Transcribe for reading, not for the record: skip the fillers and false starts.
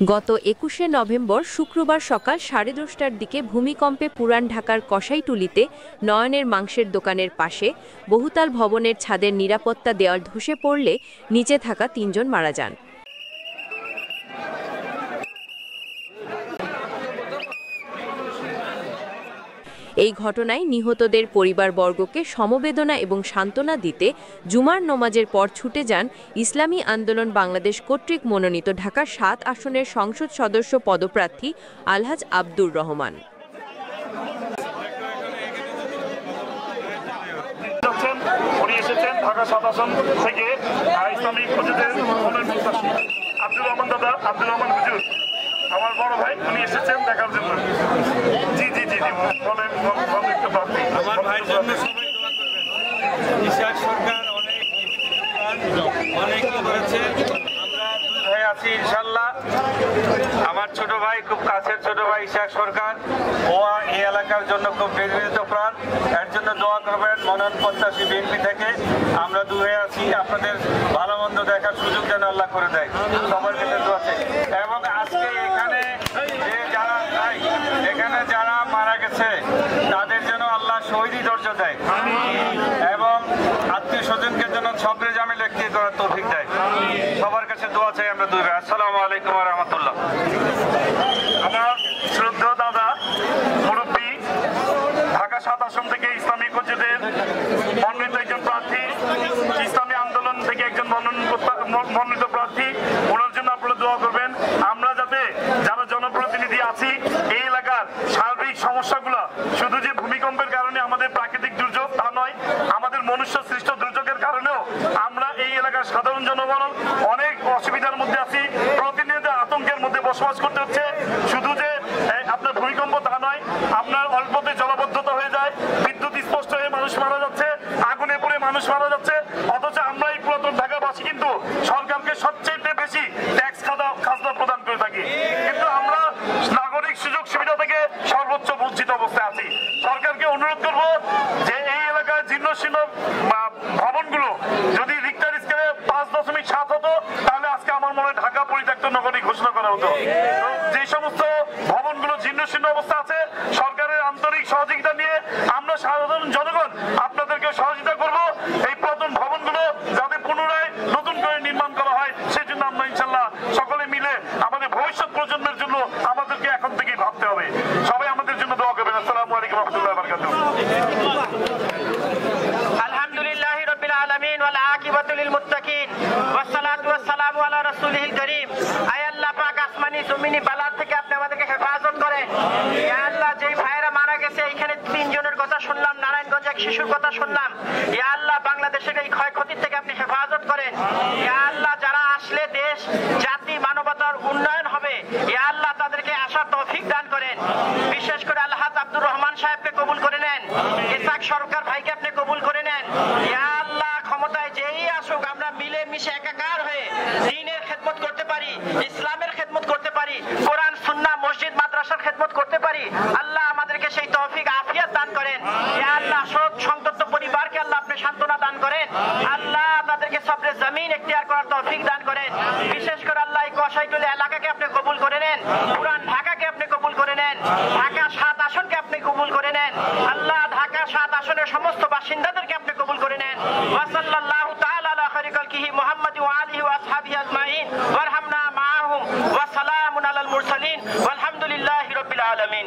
গত ২১শে নভেম্বর শুক্রবার সকাল 10:30টার দিকে ভূমিকম্পে পুরান ঢাকার কসাইটুলিতে নয়নের মাংসের দোকানের পাশে বহুতল ভবনের ছাদের নিরাপত্তা দেওয়াল ধসে পড়লে নিচে থাকা ৩ জন মারা যান। এই ঘটনায় নিহতদের পরিবারবর্গকে সমবেদনা এবং সান্ত্বনা দিতে জুমার নামাজের পর ছুটে যান ইসলামী আন্দোলন বাংলাদেশ কর্তৃক মনোনীত ঢাকা ৭ আসনের সংসদ সদস্য পদপ্রার্থী আলহাজ আব্দুর রহমান। ঢাকা ৭ আসন থেকে ইসলামী আব্দুর রহমান দাদা, আব্দুর রহমান হুজুর আমার বড় ভাই, উনি এসেছেন দেখার জন্য। জি জি জি জি আমার ভাইয়ের জন্য সবাই দোয়া করবেন। ইশাক সরকার অনেক করেছে, আমরা দুই ভাই আছি ইনশাল্লাহ। আমার ছোট ভাই, খুব কাছের ছোট ভাই ইশাক সরকার, ও এই এলাকার জন্য খুব নিবেদিত প্রাণ, এর জন্য দোয়া করবেন। মনোনয়ন প্রত্যাশী বিএনপি থেকে আমরা দুই ভাই আছি, আপনাদের ভালো মন্দ দেখার সুযোগ যেন আল্লাহ করে দেয়, সবার কাছে দোয়া চাই। এবং আজকে এখানে যারা মারা গেছে তাদের যেন আল্লাহ শহীদি দরজা দেয় এবং আত্মীয় স্বজনকে যেন সবরে জামিল একটি করার তৌফিক দেয়। সবার কাছে দোয়া চাই আমরা দুই ভাই। আসসালামু আলাইকুম ওয়া রাহমাতুল্লাহ। আমার শ্রদ্ধেয় দাদা মুরব্বী, ঢাকা ৭ আসন থেকে ইসলামী ঐক্যজোটের মনোনীত একজন প্রার্থী, ইসলামী আন্দোলন থেকে একজন মনোনীত প্রার্থী, ওনার জন্য আপনারা দোয়া করবেন। আমরা যাতে যারা জনপ্রতিনিধি আছি এই এলাকার সার্বিক সমস্যাগুলো, শুধু যে ভূমিকম্পের কারণে আমাদের প্রাকৃতিক দুর্যোগ তা নয়, আমাদের মনুষ্য সৃষ্ট দুর্যোগের কারণেও আমরা এই এলাকার সাধারণ জনগণ অনেক অসুবিধার মধ্যে আছি, প্রতিনিয়ত আতঙ্কের মধ্যে বসবাস করতে হচ্ছে। শুধু যে আপনার ভূমিকম্প তা নয়, আপনার অল্পতে জলাবদ্ধতা হয়ে যায়, বিদ্যুৎ স্পষ্ট হয়ে মানুষ মারা যাচ্ছে, আগুনে পড়ে মানুষ মারা যাচ্ছে। অথচ আমরা এই পুরাতন ঢাকাবাসী কিন্তু সরকারকে সবচেয়ে বেশি ট্যাক্স খাজনা প্রদান করে থাকি, কিন্তু আমরা নাগরিক সুযোগ সুবিধা থেকে সর্বোচ্চ বঞ্চিত অবস্থায় আছি। সরকারকে অনুরোধ করব যে এই এলাকায় জীর্ণশীর্ণ ভবনগুলো যদি রিক্টার স্কেলে ৫.৭ হতো, তাহলে আজকে আমার মনে হয় ঢাকা পরিত্যক্ত নগরী ঘোষণা করা হতো। যে সমস্ত ভবনগুলো জীর্ণশীর্ণ অবস্থা আছে, সরকারের আন্তরিক সহযোগিতা নিয়ে আমরা সাধারণ জনগণ আপনাদেরকে সহযোগিতা করব। এই পুরাতন ভবনগুলো যাতে পুনরায় নতুন করে নির্মাণ করা হয়, সেজন্য আমরা ইনশাল্লাহ সকলে মিলে আমাদের ভবিষ্যৎ প্রজন্মের জন্য আমাদেরকে এখন থেকেই ভাবতে হবে। সবাই আমাদের জন্য দোয়া করবেন। আসসালামু আলাইকুম ওয়া রাহমাতুল্লাহি ওয়া বারাকাতুহু। আলহামদুলিল্লাহি রাব্বিল আলামিন ওয়াল আকিবাতু লিল মুত্তাকিন ওয়াসসালাতু ওয়াসসালামু আলা রাসূলিল কারীম। আয় আল্লাহ পাক, আসমানি জমিনি বালার থেকে আপনি আমাদেরকে হেফাজত করেন। ইয়া আল্লাহ, যেই ভাইরা মারা গেছে, এখানে 3 জনের কথা শুনলাম, নারায়ণগঞ্জ এক শিশুর কথা শুনলাম। ইয়া আল্লাহ, বাংলাদেশের এই ক্ষয়ক্ষতির থেকে আপনি হেফাজত করেন। ইয়া আল্লাহ, যারা আসলে দেশ, জাতি, মানবতার উন্নয়ন হবে, ইয়া আল্লাহ তাদেরকে আসার তৌফিক দান করেন। বিশেষ করে আলহাজ আব্দুর রহমান সাহেবকে কবুল করে নেন, ইসাক সরকার ভাইকে আপনি কবুল করে নেন। ইয়া আল্লাহ, ক্ষমতায় যেই আসুক, আমরা মিলে মিশে একাকার হয়ে দ্বীনের খেদমত করতে পারি, ইসলামের খেদমত করতে পারি, কোরআন সুন্নাহ মসজিদ মাদ্রাসার খেদমত করতে পারি। আল্লাহ আমাদেরকে সেই তৌফিক আফিয়াত দান করেন। ইয়া আল্লাহ, শোক সন্তপ্ত পরিবারকে আল্লাহ আপনি সান্ত্বনা দান করেন। আল্লাহ তাদেরকে সবরে জমিন এখতিয়ার করার তৌফিক দান করেন। বিশেষ করে আল্লাহ এই কসাইটুলি এলাকাকে আপনি কবুল করে নেন, পুরান ঢাকাকে আপনি কবুল করে নেন, ঢাকা ৭ আসনকে আপনি কবুল করে নেন। আল্লাহ ঢাকা ৭ আসনের সমস্ত বাসিন্দাদেরকে আপনি কবুল করে নেন। ওয়া সাল্লাল্লাহু তাআলা আলা খায়রি খালকিহি মুহাম্মাদ ওয়া আলিহি ওয়া আসহাবিহি আজমাইন ওয়ারহামনা মাআহুম ওয়া সালামুন আলাল মুরসালিন ওয়ালহামদুলিল্লাহি রাব্বিল আলামিন।